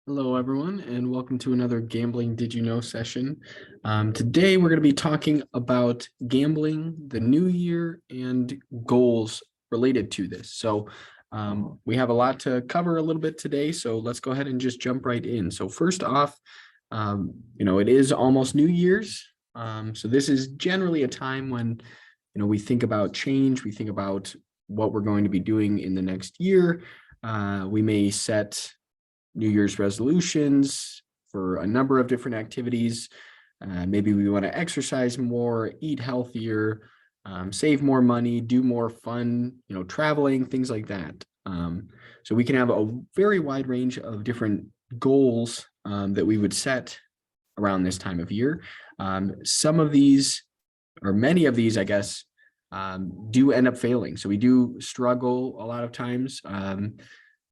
Hello, everyone, and welcome to another Gambling Did You Know session. Today, we're going to be talking about gambling, the new year, and goals related to this. We have a lot to cover a little bit today, so let's go ahead and just jump right in. So first off, it is almost New Year's. So this is generally a time when, we think about change, we think about what we're going to be doing in the next year. We may set New Year's resolutions for a number of different activities. Maybe we want to exercise more, eat healthier, save more money, do more fun, traveling, things like that. So we can have a very wide range of different goals that we would set around this time of year. Some of these, or many of these, I guess, do end up failing. So we do struggle a lot of times.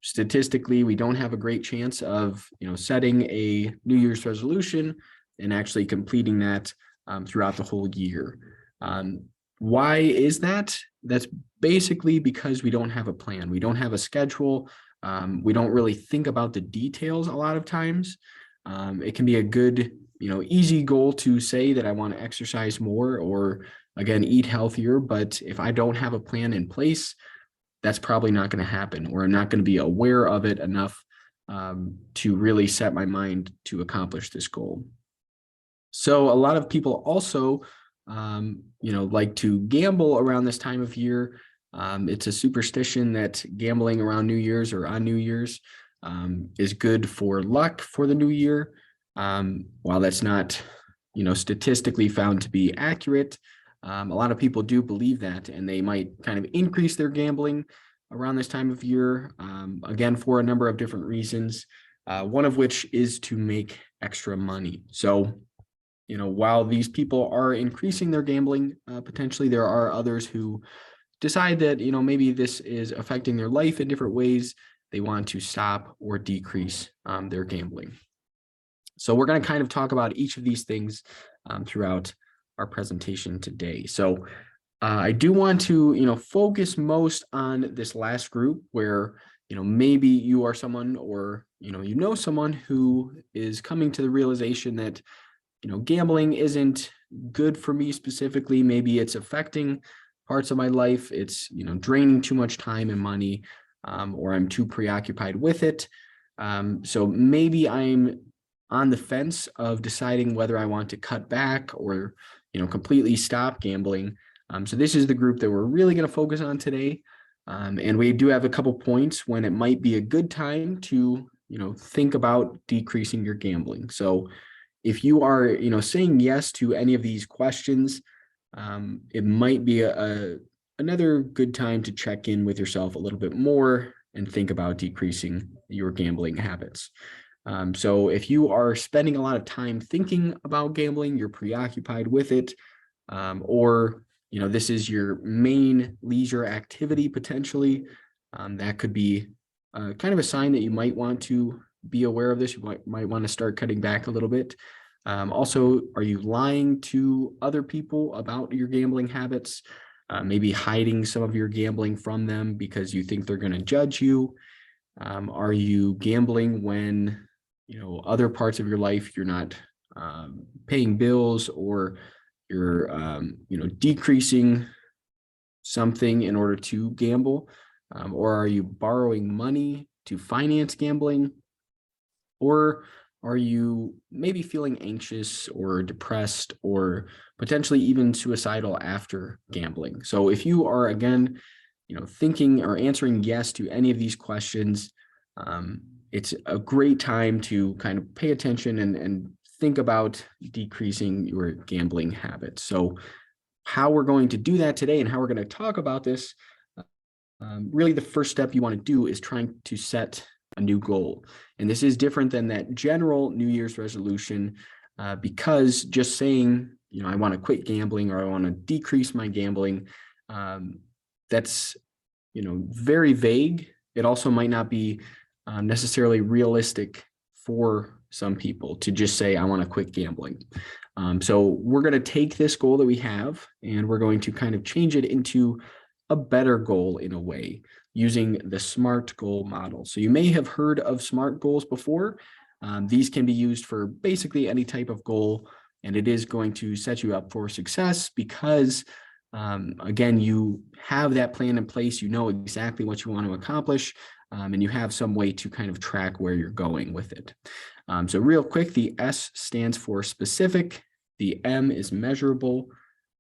Statistically, we don't have a great chance of setting a New Year's resolution and actually completing that throughout the whole year. Why is that? That's basically because we don't have a plan. We don't have a schedule. We don't really think about the details a lot of times. It can be a good, easy goal to say that I want to exercise more or, again, eat healthier. But if I don't have a plan in place, that's probably not going to happen, or I'm not going to be aware of it enough to really set my mind to accomplish this goal. So a lot of people also, like to gamble around this time of year. It's a superstition that gambling around New Year's or on New Year's is good for luck for the new year. While that's not, statistically found to be accurate, a lot of people do believe that, and they might kind of increase their gambling around this time of year, again, for a number of different reasons, one of which is to make extra money. So, while these people are increasing their gambling, potentially there are others who decide that, maybe this is affecting their life in different ways. They want to stop or decrease their gambling. So we're going to kind of talk about each of these things throughout our presentation today. So I do want to, focus most on this last group where, maybe you are someone or, someone who is coming to the realization that, gambling isn't good for me specifically. Maybe it's affecting parts of my life. It's, draining too much time and money, or I'm too preoccupied with it. So maybe I'm on the fence of deciding whether I want to cut back or, completely stop gambling. So this is the group that we're really going to focus on today. And we do have a couple points when it might be a good time to, think about decreasing your gambling. So if you are, saying yes to any of these questions, it might be another good time to check in with yourself a little bit more and think about decreasing your gambling habits. So if you are spending a lot of time thinking about gambling, you're preoccupied with it, or, this is your main leisure activity potentially, that could be kind of a sign that you might want to be aware of this. You might want to start cutting back a little bit. Also, are you lying to other people about your gambling habits? Maybe hiding some of your gambling from them because you think they're going to judge you? Are you gambling when, other parts of your life you're not paying bills, or you're, decreasing something in order to gamble? Or are you borrowing money to finance gambling? Or are you maybe feeling anxious or depressed or potentially even suicidal after gambling? So if you are, again, thinking or answering yes to any of these questions, it's a great time to kind of pay attention and think about decreasing your gambling habits. So how we're going to do that today and how we're going to talk about this, really the first step you want to do is trying to set a new goal. And this is different than that general New Year's resolution, because just saying, I want to quit gambling or I want to decrease my gambling, that's, very vague. It also might not be necessarily realistic for some people to just say, I want to quit gambling. So we're going to take this goal that we have and we're going to kind of change it into a better goal in a way, using the SMART goal model. So you may have heard of SMART goals before. These can be used for basically any type of goal, and it is going to set you up for success because, again, you have that plan in place. You know exactly what you want to accomplish, and you have some way to kind of track where you're going with it. So real quick, the S stands for specific, the M is measurable,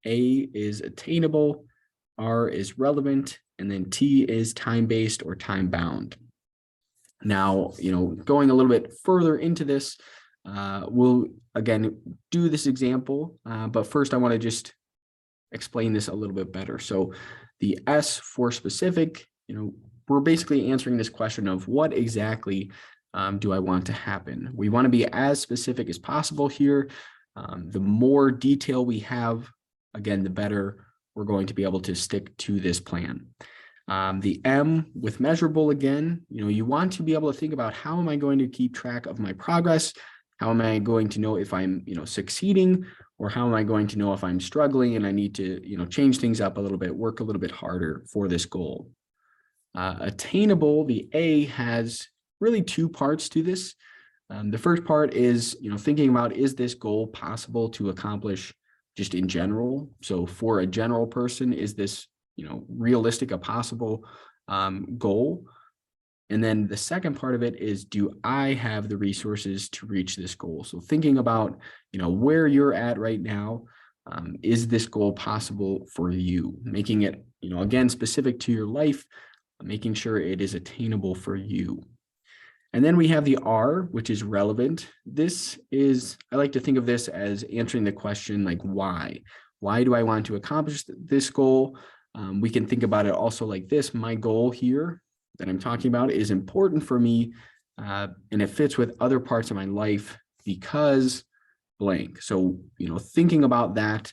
A is attainable, R is relevant, and then T is time-based or time-bound. Now, going a little bit further into this, we'll again do this example, but first I want to just explain this a little bit better. So the S for specific, we're basically answering this question of what exactly do I want to happen? We want to be as specific as possible here. The more detail we have, again, the better we're going to be able to stick to this plan. The M with measurable, again, you want to be able to think about how am I going to keep track of my progress? How am I going to know if I'm, succeeding, or how am I going to know if I'm struggling and I need to, change things up a little bit, work a little bit harder for this goal? Attainable, the A has really two parts to this. The first part is, thinking about, is this goal possible to accomplish just in general? So for a general person, is this, realistic, a possible goal? And then the second part of it is, do I have the resources to reach this goal? So thinking about, where you're at right now, is this goal possible for you? Making it, again, specific to your life, making sure it is attainable for you. And then we have the R, which is relevant. This is, I like to think of this as answering the question like, why? Why do I want to accomplish this goal? We can think about it also like this. My goal here that I'm talking about is important for me, and it fits with other parts of my life because blank. So, thinking about that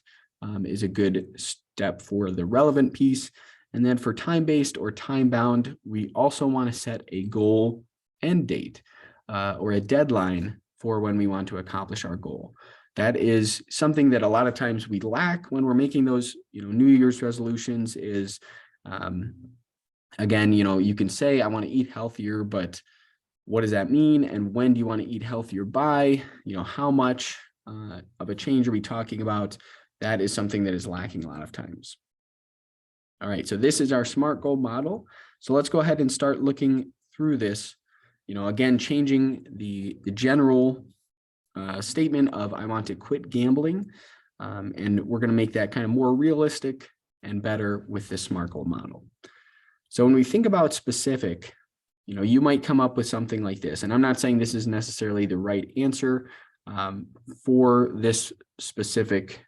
is a good step for the relevant piece. And then for time-based or time-bound, we also want to set a goal end date or a deadline for when we want to accomplish our goal. That is something that a lot of times we lack when we're making those, New Year's resolutions is, again, you can say, I want to eat healthier, but what does that mean? And when do you want to eat healthier by? How much of a change are we talking about? That is something that is lacking a lot of times. All right, so this is our SMART goal model. So let's go ahead and start looking through this. Again, changing the general statement of I want to quit gambling, and we're going to make that kind of more realistic and better with this SMART goal model. So when we think about specific, you might come up with something like this, and I'm not saying this is necessarily the right answer for this specific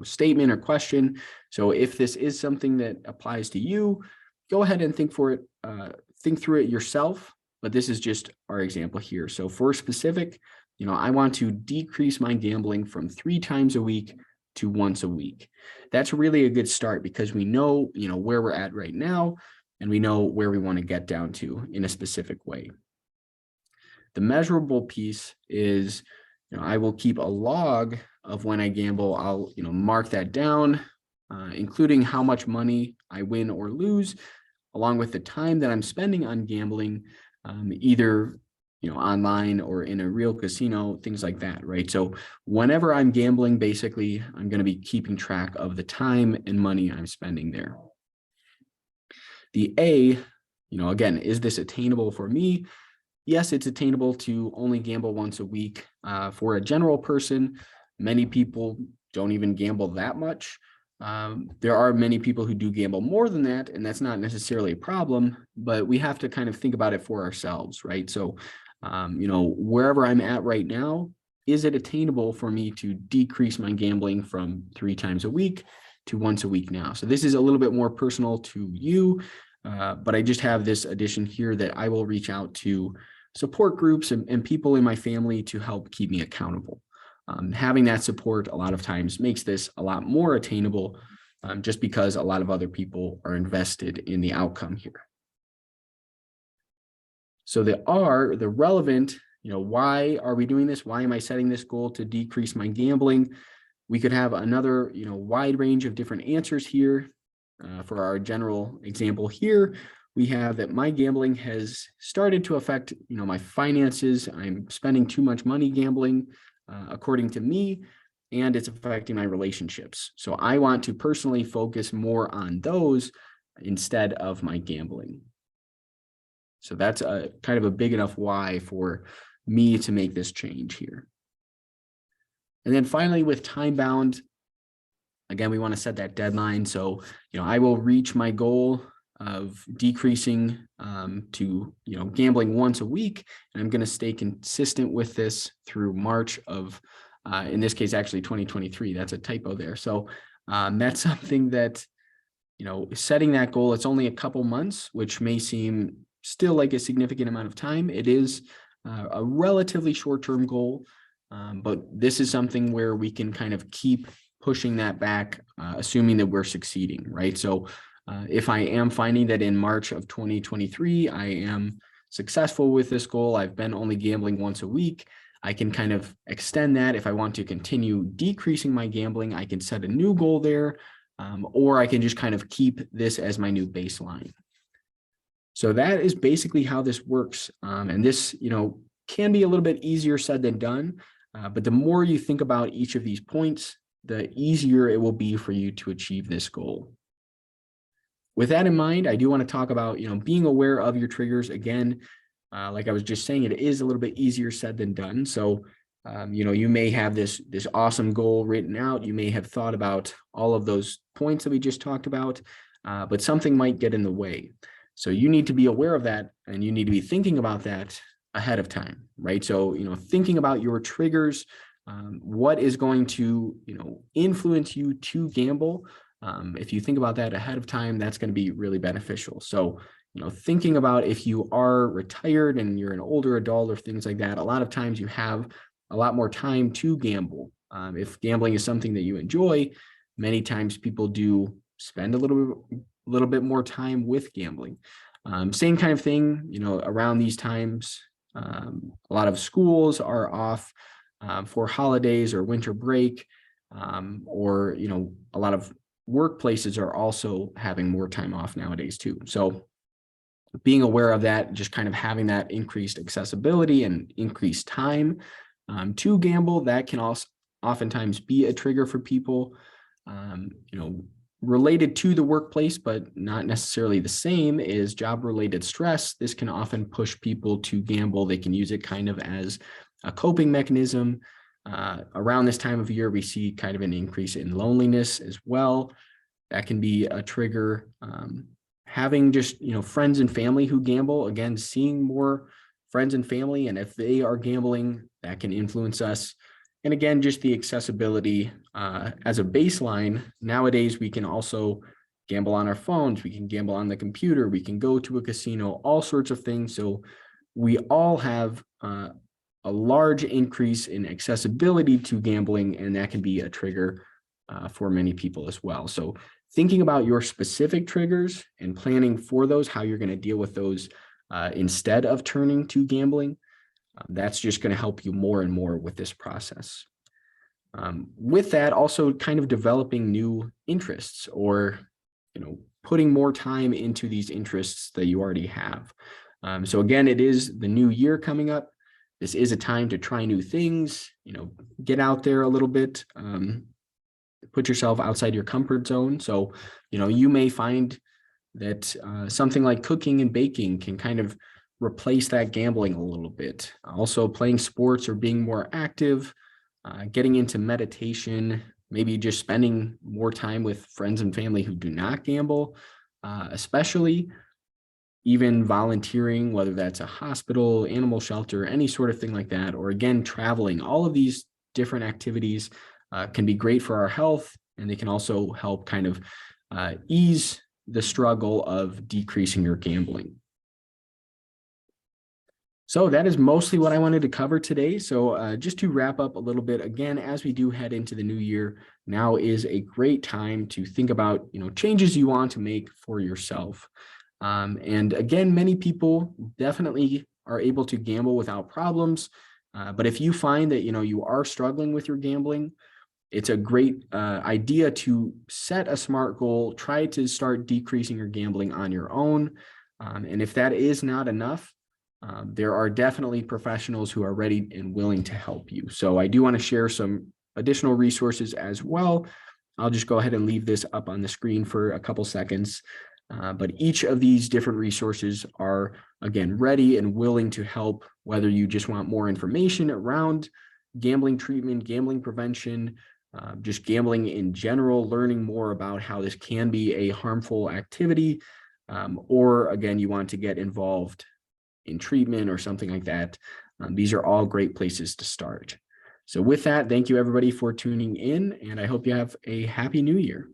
statement or question. So if this is something that applies to you, go ahead and think through it yourself. But this is just our example here. So for specific, I want to decrease my gambling from 3 times a week to once a week. That's really a good start because we know, where we're at right now, and we know where we want to get down to in a specific way. The measurable piece is, I will keep a log of when I gamble. I'll, mark that down, including how much money I win or lose, along with the time that I'm spending on gambling, either online or in a real casino, things like that, right? So whenever I'm gambling, basically, I'm going to be keeping track of the time and money I'm spending there. The A, again, is this attainable for me? Yes, it's attainable to only gamble once a week. For a general person, many people don't even gamble that much. There are many people who do gamble more than that, and that's not necessarily a problem, but we have to kind of think about it for ourselves, right? So, wherever I'm at right now, is it attainable for me to decrease my gambling from 3 times a week to once a week now? So this is a little bit more personal to you, but I just have this addition here that I will reach out to support groups and people in my family to help keep me accountable. Having that support a lot of times makes this a lot more attainable, just because a lot of other people are invested in the outcome here. So the R, the relevant, why are we doing this? Why am I setting this goal to decrease my gambling? We could have another, wide range of different answers here. For our general example here, we have that my gambling has started to affect, my finances. I'm spending too much money gambling, according to me, and it's affecting my relationships. So I want to personally focus more on those instead of my gambling. So that's a kind of a big enough why for me to make this change here. And then finally, with time bound, again, we want to set that deadline. So, I will reach my goal of decreasing to, gambling once a week. And I'm going to stay consistent with this through March of, in this case, actually 2023. That's a typo there. So that's something that, setting that goal, it's only a couple months, which may seem still like a significant amount of time. It is a relatively short-term goal, but this is something where we can kind of keep pushing that back, assuming that we're succeeding, right? So if I am finding that in March of 2023, I am successful with this goal, I've been only gambling once a week, I can kind of extend that. If I want to continue decreasing my gambling, I can set a new goal there, or I can just kind of keep this as my new baseline. So that is basically how this works. And this, can be a little bit easier said than done, but the more you think about each of these points, the easier it will be for you to achieve this goal. With that in mind, I do want to talk about, being aware of your triggers. Again, like I was just saying, it is a little bit easier said than done. So, you may have this awesome goal written out. You may have thought about all of those points that we just talked about, but something might get in the way. So you need to be aware of that, and you need to be thinking about that ahead of time, right? So, thinking about your triggers, what is going to, influence you to gamble. If you think about that ahead of time, that's going to be really beneficial. So, thinking about if you are retired and you're an older adult or things like that, a lot of times you have a lot more time to gamble. If gambling is something that you enjoy, many times people do spend a little bit more time with gambling. Same kind of thing, around these times, a lot of schools are off for holidays or winter break, or, a lot of workplaces are also having more time off nowadays too. So being aware of that, just kind of having that increased accessibility and increased time to gamble, that can also oftentimes be a trigger for people, related to the workplace, but not necessarily the same, is job-related stress. This can often push people to gamble. They can use it kind of as a coping mechanism. Around this time of year, we see kind of an increase in loneliness as well. That can be a trigger. Having just, friends and family who gamble, again, seeing more friends and family, and if they are gambling, that can influence us. And again, just the accessibility as a baseline. Nowadays, we can also gamble on our phones. We can gamble on the computer. We can go to a casino, all sorts of things. So we all have a large increase in accessibility to gambling, and that can be a trigger for many people as well. So thinking about your specific triggers and planning for those, how you're going to deal with those instead of turning to gambling, that's just going to help you more and more with this process. With that, also kind of developing new interests, or, putting more time into these interests that you already have. So again, it is the new year coming up. This is a time to try new things, get out there a little bit, put yourself outside your comfort zone. So, you may find that something like cooking and baking can kind of replace that gambling a little bit. Also playing sports or being more active, getting into meditation, maybe just spending more time with friends and family who do not gamble, especially even volunteering, whether that's a hospital, animal shelter, any sort of thing like that, or again, traveling. All of these different activities can be great for our health, and they can also help kind of ease the struggle of decreasing your gambling. So that is mostly what I wanted to cover today. So just to wrap up a little bit, again, as we do head into the new year, now is a great time to think about, changes you want to make for yourself. And again, many people definitely are able to gamble without problems. But if you find that, you are struggling with your gambling, it's a great idea to set a SMART goal, try to start decreasing your gambling on your own. And if that is not enough, there are definitely professionals who are ready and willing to help you. So I do want to share some additional resources as well. I'll just go ahead and leave this up on the screen for a couple seconds. But each of these different resources are, again, ready and willing to help, whether you just want more information around gambling treatment, gambling prevention, just gambling in general, learning more about how this can be a harmful activity, or again, you want to get involved in treatment or something like that. These are all great places to start. So with that, thank you everybody for tuning in, and I hope you have a happy new year.